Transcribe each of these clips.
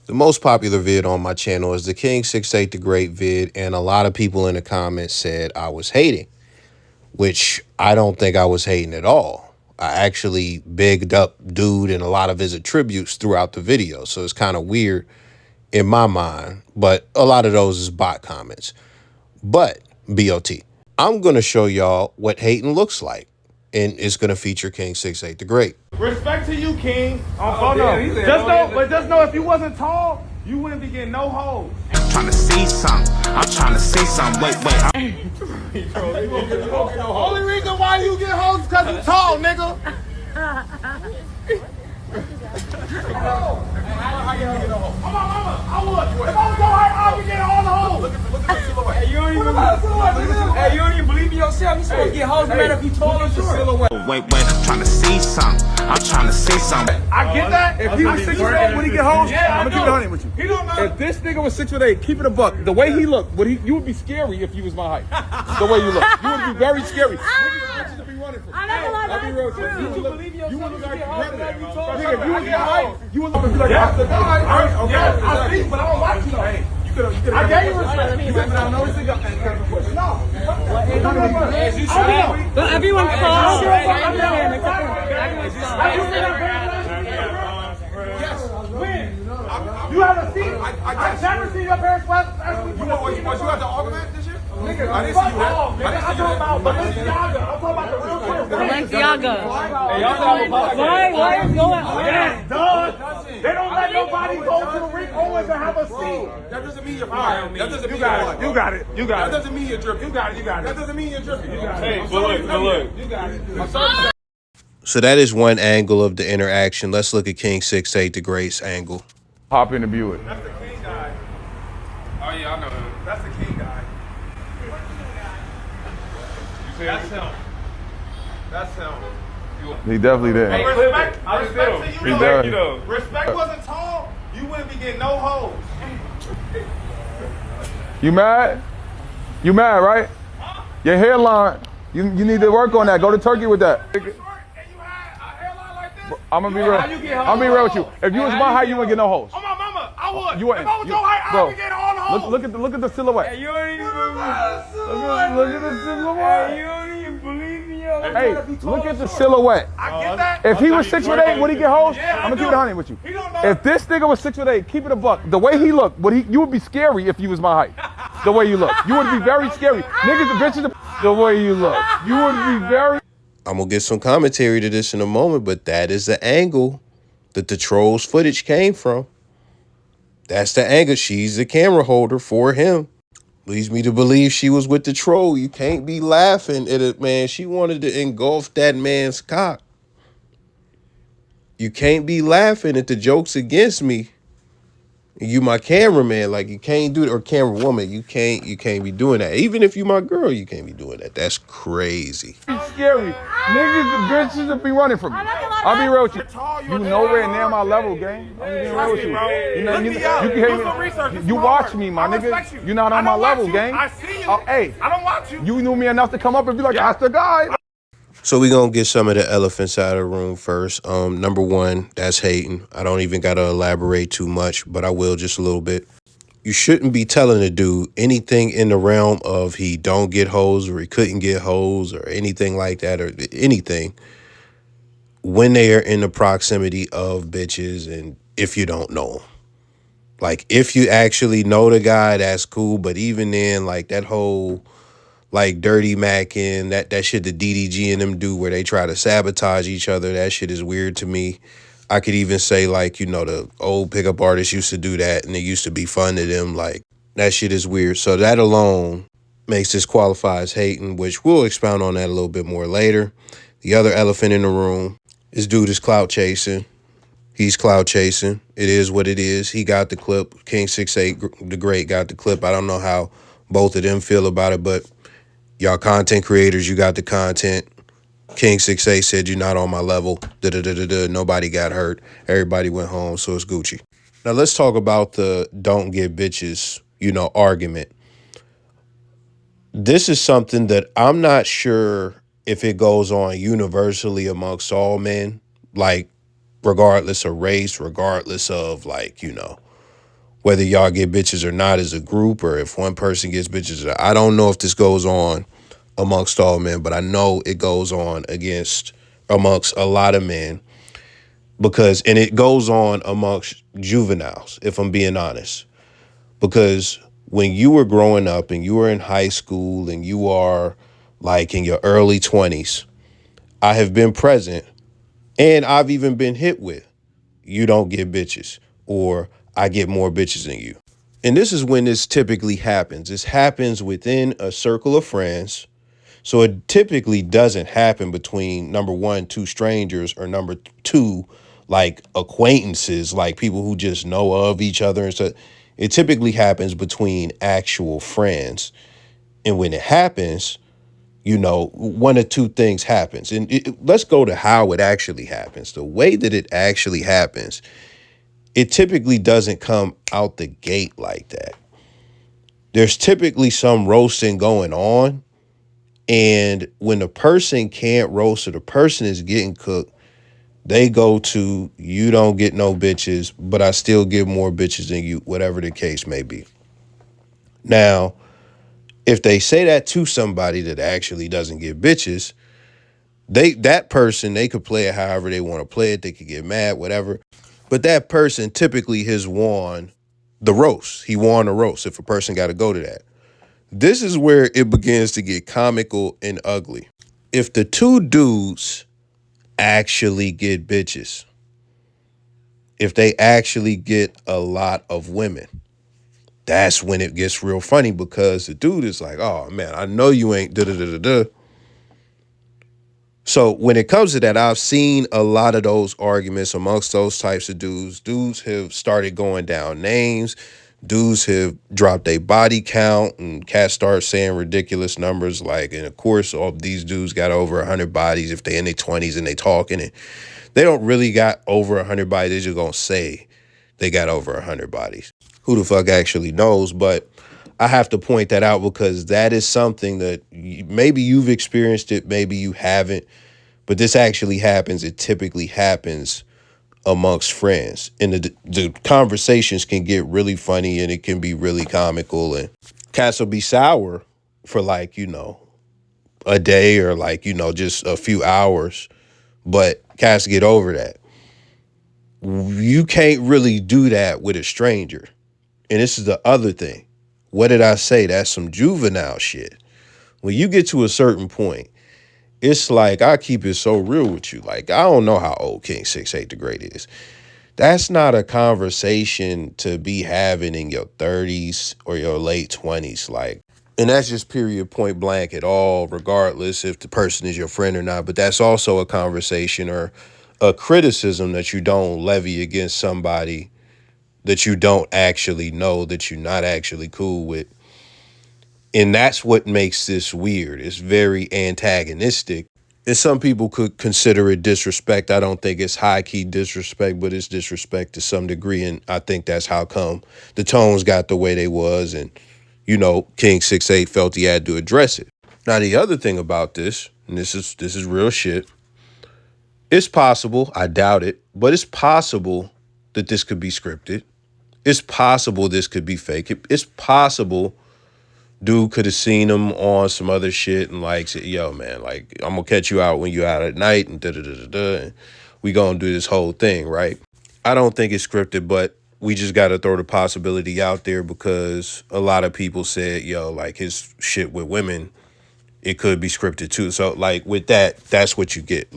The most popular vid on my channel is the King 68 the Great vid, and a lot of people in the comments said I was hating, which I don't think I was hating at all. I actually bigged up dude and a lot of his attributes throughout the video, so it's kind of weird in my mind, but a lot of those is bot comments. But BOT, I'm going to show y'all what hating looks like, and it's going to feature King 68 the Great. Respect to you, King. Just know if you wasn't tall, you wouldn't be getting no hoes. Trying to see something. I'm trying to see something. Wait. Only reason why you get hoes is because you tall, nigga. Come on, mama. I would. If I was your height, I'd be getting all the hoes. Look at the silhouette. Hey, you don't even believe in yourself. You supposed to get hoes no matter if you tall or short. Wait. I'm trying to see something. I'm trying to see something. I get that. If he was 6'8", would he get hoes? Yeah, I'm gonna keep it honest with you. He don't know. If this nigga was 6'8", keep it a buck. The way he looked, you would be scary if you was my height. The way you look, you would be very scary. Niggas would be running from you. I'm not gonna lie, I'll be real with you. You believe yourself, You would look like a predator. you tall. Nigga, if you was your height, you would look like a guy. Yeah, I see, but I don't like you though. I gave you respect. But everyone's tall. You haven't seen. I've never seen your parents was you at the argument this year? Nigga, I didn't see you. I'm talking about Balenciaga. I'm talking about the real quick. Balenciaga. Why are you going? Yes, duh. They don't let nobody go to the Rick Owens and have a seat. That doesn't mean you're fine. That doesn't mean You got it. That doesn't mean you're dripping. You got it. That doesn't mean you're dripping. Hey, but look. You got it. I'm sorry. So that is one angle of the interaction. Let's look at King 68 the Great's angle. Hop in the Buick. That's the king guy. Oh yeah, I know him. That's the king guy. That's him. That's him. He definitely did. Hey, respect to you does. though. Respect wasn't tall, you wouldn't be getting no hoes. You mad? You mad, right? Your hairline. You need to work on that. Go to Turkey with that. I'm gonna be real. I'm gonna be real with you. If you was my height, you wouldn't get no hoes. Oh my mama, I would. You wouldn't. If I was your height, I would get all the hoes. Look at the silhouette. You don't even believe Look at the silhouette. You don't even believe me, yo. Hey, look at the silhouette. I get that. If he was 6'8", would he get hoes? Yeah, I'm gonna keep it honest with you. He don't know. If this nigga was 6'8", keep it a buck. The way he looked, you would be scary if you was my height. The way you look, you would be very scary. Niggas, the bitches, the way you look, you would be very. I'm going to get some commentary to this in a moment, but that is the angle that the trolls footage came from. That's the angle. She's the camera holder for him. Leads me to believe she was with the troll. You can't be laughing at it, man. She wanted to engulf that man's cock. You can't be laughing at the jokes against me. You my cameraman, like you can't do it, or camera woman, you can't be doing that. Even if you my girl, you can't be doing that. That's crazy. It's scary. Niggas, the bitches will be running from me. I'll be real with you. You nowhere near my level, gang. I'm being real with you. You watch me, my nigga. You're not on my level, gang. I see you. Hey, I don't watch you. you knew me enough to come up and be like, that's the guy. So we gonna get some of the elephants out of the room first. Number one, that's hating. I don't even gotta elaborate too much, but I will just a little bit. You shouldn't be telling a dude anything in the realm of he don't get hoes or he couldn't get hoes or anything like that, or anything when they are in the proximity of bitches, and if you don't know them. Like, if you actually know the guy, that's cool, but even then, like, that whole like Dirty Mac and that shit the DDG and them do where they try to sabotage each other, that shit is weird to me. I could even say, like, you know, the old pickup artists used to do that and it used to be fun to them. Like, that shit is weird. So that alone makes this qualify as hating, which we'll expound on that a little bit more later. The other elephant in the room, this dude is clout chasing. He's clout chasing. It is what it is. He got the clip. King 68 the Great got the clip. I don't know how both of them feel about it, but y'all content creators, you got the content. King 68 said you're not on my level. Nobody got hurt. Everybody went home, so it's Gucci. Now let's talk about the don't get bitches, you know, argument. This is something that I'm not sure if it goes on universally amongst all men, like regardless of race, regardless of, like, you know, whether y'all get bitches or not as a group, or if one person gets bitches. I don't know if this goes on amongst all men, but I know it goes on amongst a lot of men, and it goes on amongst juveniles, if I'm being honest. Because when you were growing up and you were in high school and you are like in your early 20s, I have been present and I've even been hit with, you don't get bitches, or I get more bitches than you. And this is when this typically happens. This happens within a circle of friends. So it typically doesn't happen between, number one, two strangers, or number two, like acquaintances, like people who just know of each other and stuff. It typically happens between actual friends. And when it happens, one of two things happens. And let's go to how it actually happens. The way that it actually happens, it typically doesn't come out the gate like that. There's typically some roasting going on. And when the person can't roast or the person is getting cooked, they go to, you don't get no bitches, but I still get more bitches than you, whatever the case may be. Now, if they say that to somebody that actually doesn't get bitches, that person, they could play it however they want to play it. They could get mad, whatever. But that person typically has won the roast. He won the roast if a person got to go to that. This is where it begins to get comical and ugly. If the two dudes actually get bitches, if they actually get a lot of women, that's when it gets real funny, because the dude is like, oh man, I know you ain't da-da-da-da-da. So when it comes to that, I've seen a lot of those arguments amongst those types of dudes. Dudes have started going down names. Dudes have dropped their body count, and cats start saying ridiculous numbers. Like, and of course, all these dudes got over 100 bodies if they in their 20s and they talking, and they don't really got over 100 bodies. They just gonna say they got over 100 bodies. Who the fuck actually knows? But I have to point that out because that is something that maybe you've experienced it, maybe you haven't, but this actually happens. It typically happens amongst friends, and the conversations can get really funny, and it can be really comical, and cats will be sour for a day or just a few hours, but cats get over that. You can't really do that with a stranger. And this is the other thing. What did I say? That's some juvenile shit. When you get to a certain point, it's like, I keep it so real with you. Like, I don't know how old King 6'8" the Great is. That's not a conversation to be having in your 30s or your late 20s. And that's just period, point blank at all, regardless if the person is your friend or not. But that's also a conversation or a criticism that you don't levy against somebody that you don't actually know, that you're not actually cool with. And that's what makes this weird. It's very antagonistic. And some people could consider it disrespect. I don't think it's high-key disrespect, but it's disrespect to some degree. And I think that's how come the tones got the way they was. And, King 6'8" felt he had to address it. Now, the other thing about this, and this is real shit, it's possible, I doubt it, but it's possible that this could be scripted. It's possible this could be fake. It's possible dude could have seen him on some other shit and said, yo, man, I'm going to catch you out when you out at night and da-da-da-da-da, and we going to do this whole thing, right? I don't think it's scripted, but we just got to throw the possibility out there because a lot of people said, yo, his shit with women, it could be scripted too. So, with that, that's what you get.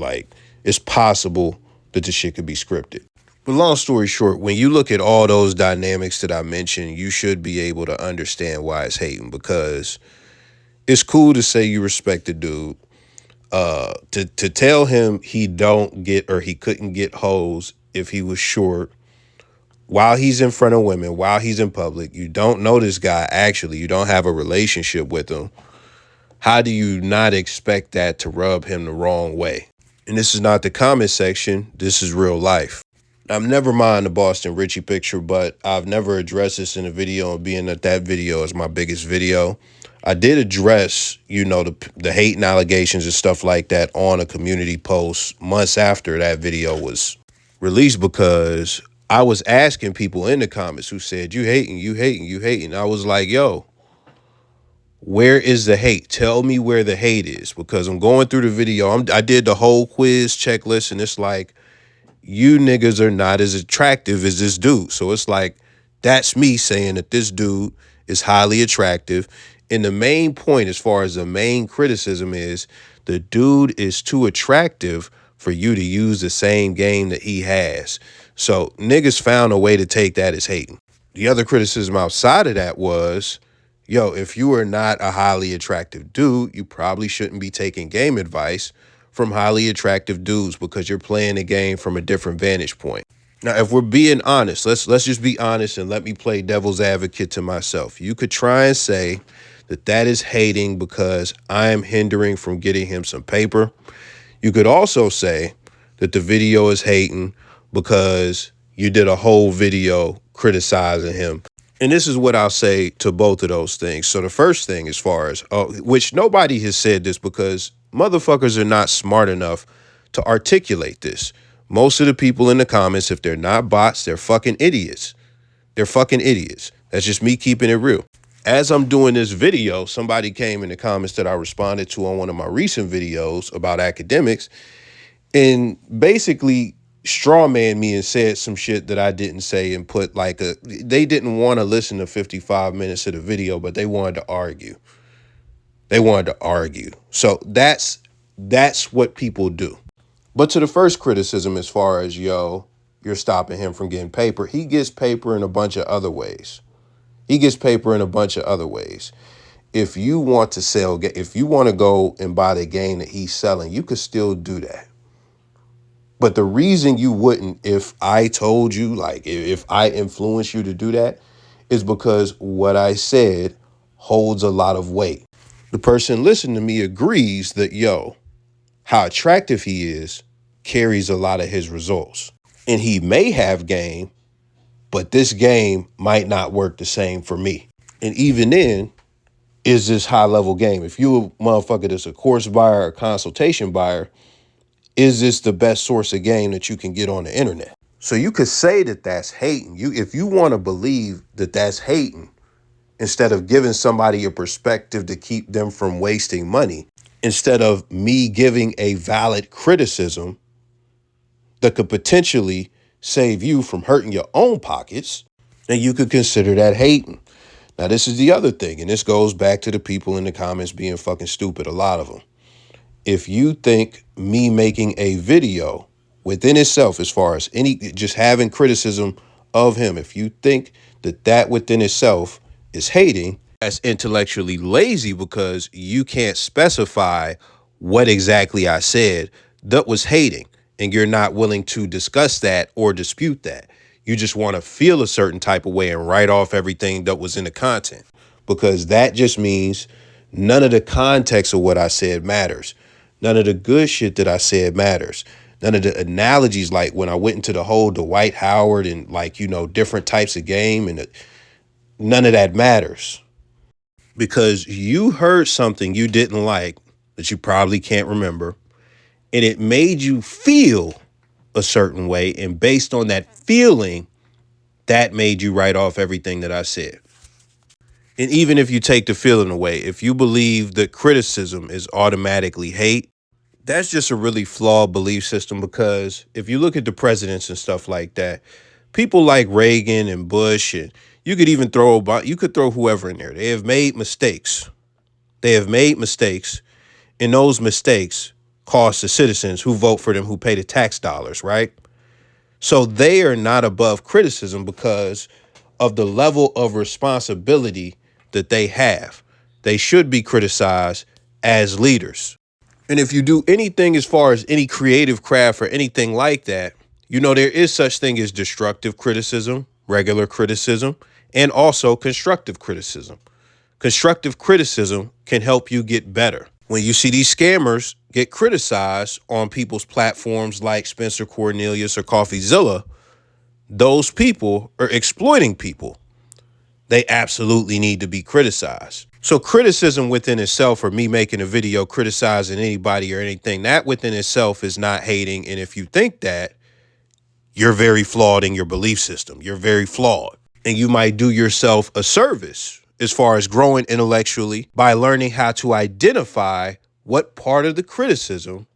It's possible that the shit could be scripted. But long story short, when you look at all those dynamics that I mentioned, you should be able to understand why it's hating, because it's cool to say you respect the dude. To tell him he don't get or he couldn't get hoes if he was short while he's in front of women, while he's in public, you don't know this guy actually, you don't have a relationship with him. How do you not expect that to rub him the wrong way? And this is not the comment section. This is real life. I've never mind the Boston Richie picture, but I've never addressed this in a video, and being that video is my biggest video. I did address, the hate and allegations and stuff like that on a community post months after that video was released, because I was asking people in the comments who said, you hating, you hating, you hating. I was like, yo, where is the hate? Tell me where the hate is, because I'm going through the video. I did the whole quiz checklist, and it's like, you niggas are not as attractive as this dude. So it's like, that's me saying that this dude is highly attractive. And the main point, as far as the main criticism, is the dude is too attractive for you to use the same game that he has. So niggas found a way to take that as hating. The other criticism outside of that was, yo, if you are not a highly attractive dude, you probably shouldn't be taking game advice from highly attractive dudes, because you're playing the game from a different vantage point. Now, if we're being honest, let's just be honest, and let me play devil's advocate to myself. You could try and say that that is hating because I am hindering from getting him some paper. You could also say that the video is hating because you did a whole video criticizing him. And this is what I'll say to both of those things. So the first thing, as far as, which nobody has said this because motherfuckers are not smart enough to articulate this. Most of the people in the comments, if they're not bots, they're fucking idiots. They're fucking idiots. That's just me keeping it real. As I'm doing this video, somebody came in the comments that I responded to on one of my recent videos about academics and basically strawman me and said some shit that I didn't say, and put like they didn't want to listen to 55 minutes of the video, but they wanted to argue. They wanted to argue. So that's what people do. But to the first criticism, as far as, yo, you're stopping him from getting paper, he gets paper in a bunch of other ways. He gets paper in a bunch of other ways. If you want to sell, if you want to go and buy the game that he's selling, you could still do that. But the reason you wouldn't, if I told you, like if I influenced you to do that, is because what I said holds a lot of weight. The person listening to me agrees that, yo, how attractive he is carries a lot of his results. And he may have game, but this game might not work the same for me. And even then, is this high level game? If you a motherfucker that's a course buyer or consultation buyer, is this the best source of game that you can get on the internet? So you could say that that's hating. If you want to believe that that's hating, instead of giving somebody a perspective to keep them from wasting money, instead of me giving a valid criticism that could potentially save you from hurting your own pockets, then you could consider that hating. Now, this is the other thing, and this goes back to the people in the comments being fucking stupid, a lot of them. If you think me making a video within itself, as far as just having criticism of him, if you think that that within itself is hating, that's intellectually lazy, because you can't specify what exactly I said that was hating, and you're not willing to discuss that or dispute that. You just want to feel a certain type of way and write off everything that was in the content, because that just means none of the context of what I said matters. None of the good shit that I said matters. None of the analogies, like when I went into the whole Dwight Howard and, like, you know, different types of game, and none of that matters. Because you heard something you didn't like that you probably can't remember, and it made you feel a certain way, and based on that feeling, that made you write off everything that I said. And even if you take the feeling away, if you believe that criticism is automatically hate, that's just a really flawed belief system, because if you look at the presidents and stuff like that, people like Reagan and Bush, and you could even throw whoever in there. They have made mistakes. They have made mistakes, and those mistakes cost the citizens who vote for them, who pay the tax dollars, right? So they are not above criticism because of the level of responsibility that they have. They should be criticized as leaders. And if you do anything as far as any creative craft or anything like that, you know, there is such thing as destructive criticism, regular criticism, and also constructive criticism. Constructive criticism can help you get better. When you see these scammers get criticized on people's platforms like Spencer Cornelius or CoffeeZilla, those people are exploiting people. They absolutely need to be criticized. So criticism within itself, or me making a video criticizing anybody or anything, that within itself is not hating. And if you think that, you're very flawed in your belief system. You're very flawed. And you might do yourself a service as far as growing intellectually by learning how to identify what part of the criticism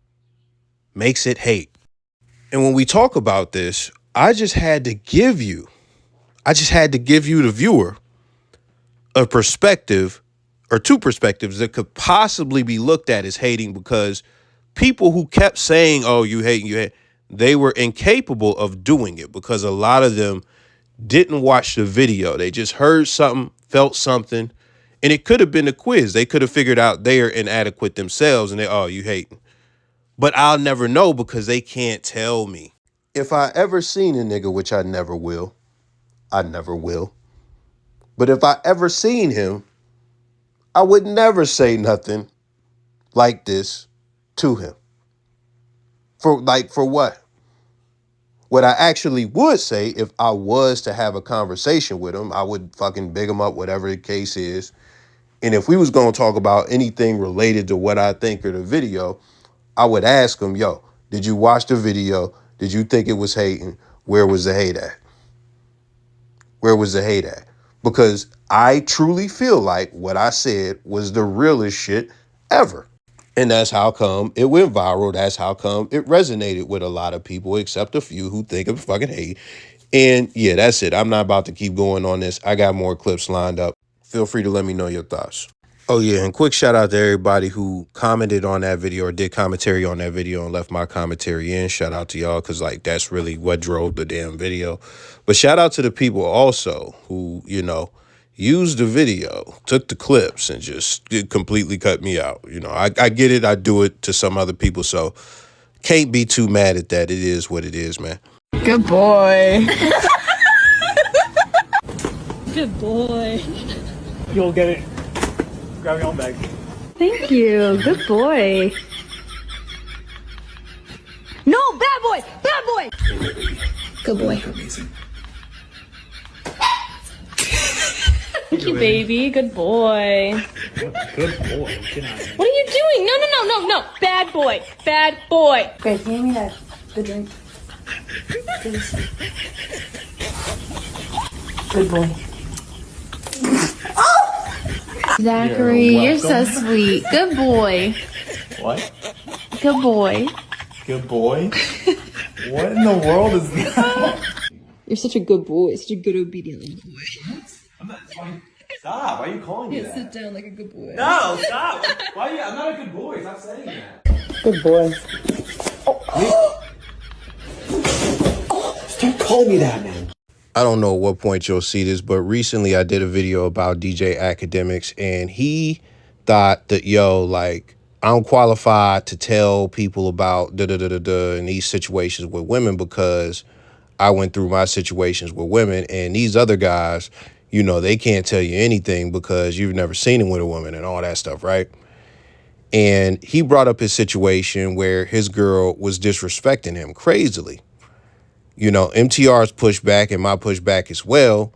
makes it hate. And when we talk about this, I just had to give you, the viewer, a perspective or two perspectives that could possibly be looked at as hating, because people who kept saying, oh, you hate, they were incapable of doing it because a lot of them didn't watch the video. They just heard something, felt something, and it could have been a quiz. They could have figured out they are inadequate themselves and oh, you hating. But I'll never know because they can't tell me. If I ever seen a nigga, which I never will, but if I ever seen him, I would never say nothing like this to him. For what? What I actually would say, if I was to have a conversation with him, I would fucking big him up, whatever the case is. And if we was going to talk about anything related to what I think of the video, I would ask him, yo, did you watch the video? Did you think it was hating? Where was the hate at? Where was the hate at? Because I truly feel like what I said was the realest shit ever. And that's how come it went viral. That's how come it resonated with a lot of people, except a few who think of fucking hate. And yeah, that's it. I'm not about to keep going on this. I got more clips lined up. Feel free to let me know your thoughts. Oh yeah, and quick shout out to everybody who commented on that video or did commentary on that video and left my commentary in. Shout out to y'all, because like that's really what drove the damn video. But shout out to the people also who, you know, used the video, took the clips, and just completely cut me out. You know, I get it. I do it to some other people, so can't be too mad at that. It is what it is, man. Good boy. Good boy. You'll get it. Grab your own bag. Thank you. Good boy. No, bad boy. Bad boy. Good boy. Thank you, baby. Good boy. Good boy. Get out of here. What are you doing? No. Bad boy. Bad boy. Great, hand me the drink. Please. Good boy. Zachary, you're so sweet. Good boy. What? Good boy. Good boy? What in the world is that? You're such a good boy. Such a good, obedient little boy. Stop. Why are you calling me that? Sit down like a good boy. No, stop. Why are you? I'm not a good boy. Stop saying that. Good boy. Stop calling me that, man. I don't know at what point you'll see this, but recently I did a video about DJ Academics, and he thought that, yo, like, I'm qualified to tell people about in these situations with women because I went through my situations with women, and these other guys, you know, they can't tell you anything because you've never seen them with a woman and all that stuff, right? And he brought up his situation where his girl was disrespecting him crazily. You know, MTR's pushback and my pushback as well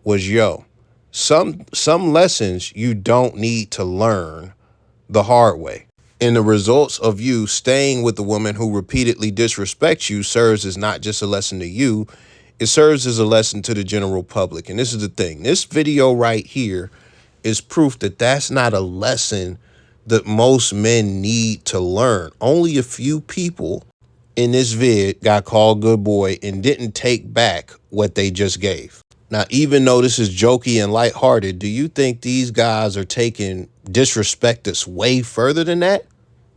was, yo, some lessons you don't need to learn the hard way. And the results of you staying with a woman who repeatedly disrespects you serves as not just a lesson to you, it serves as a lesson to the general public. And this is the thing. This video right here is proof that that's not a lesson that most men need to learn. Only a few people in this vid got called good boy and didn't take back what they just gave. Now, even though this is jokey and lighthearted, do you think these guys are taking disrespect that's way further than that?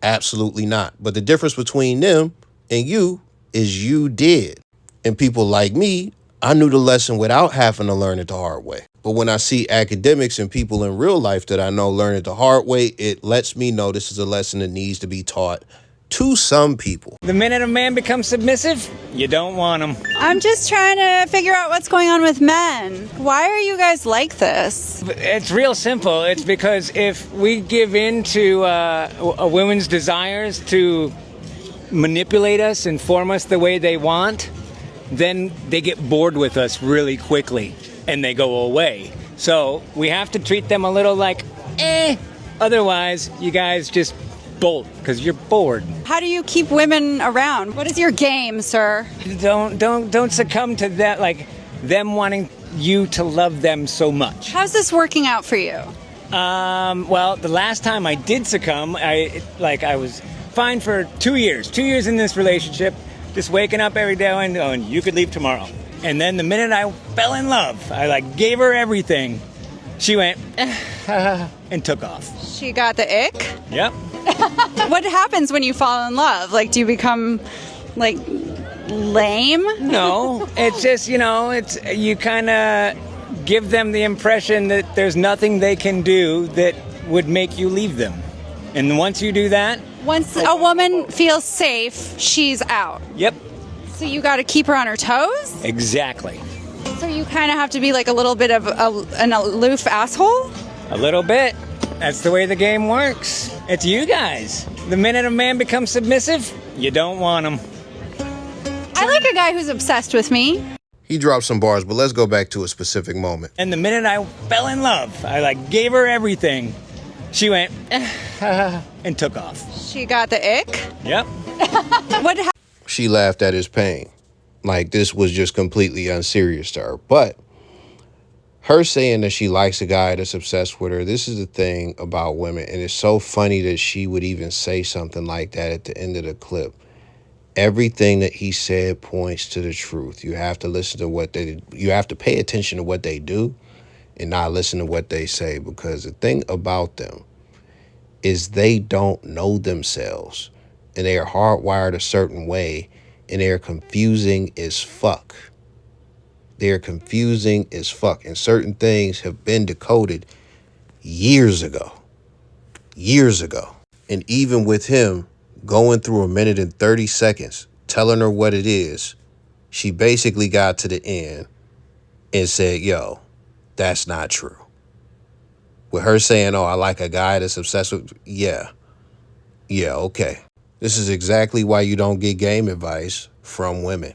Absolutely not. But the difference between them and you is you did. And people like me, I knew the lesson without having to learn it the hard way. But when I see academics and people in real life that I know learn it the hard way, it lets me know this is a lesson that needs to be taught to some people. The minute a man becomes submissive, you don't want him. I'm just trying to figure out what's going on with men. Why are you guys like this? It's real simple. It's because if we give in to a woman's desires to manipulate us and form us the way they want, then they get bored with us really quickly and they go away. So we have to treat them a little like, Otherwise, you guys just bolt because you're bored. How do you keep women around? What is your game, sir? Don't succumb to that, like them wanting you to love them so much. How's this working out for you? Well, the last time I did succumb, I was fine for 2 years. 2 years in this relationship, just waking up every day and going, you could leave tomorrow. And then the minute I fell in love, I gave her everything. She went and took off. She got the ick? Yep. What happens when you fall in love? Do you become lame? No, it's just, you kind of give them the impression that there's nothing they can do that would make you leave them. And once you do that... Once a woman feels safe, she's out. Yep. So you got to keep her on her toes? Exactly. So you kind of have to be a little bit of an aloof asshole? A little bit. That's the way the game works. It's you guys. The minute a man becomes submissive, you don't want him. I like a guy who's obsessed with me. He dropped some bars, but let's go back to a specific moment. And the minute I fell in love, I gave her everything. She went and took off. She got the ick? Yep. She laughed at his pain. This was just completely unserious to her. But her saying that she likes a guy that's obsessed with her, this is the thing about women. And it's so funny that she would even say something like that at the end of the clip. Everything that he said points to the truth. You have to listen to you have to pay attention to what they do and not listen to what they say, because the thing about them is they don't know themselves and they are hardwired a certain way, and they're confusing as fuck. They're confusing as fuck, and certain things have been decoded years ago. And even with him going through 1 minute and 30 seconds, telling her what it is, she basically got to the end and said, yo, that's not true. With her saying, oh, I like a guy that's obsessed with, yeah, okay. This is exactly why you don't get game advice from women.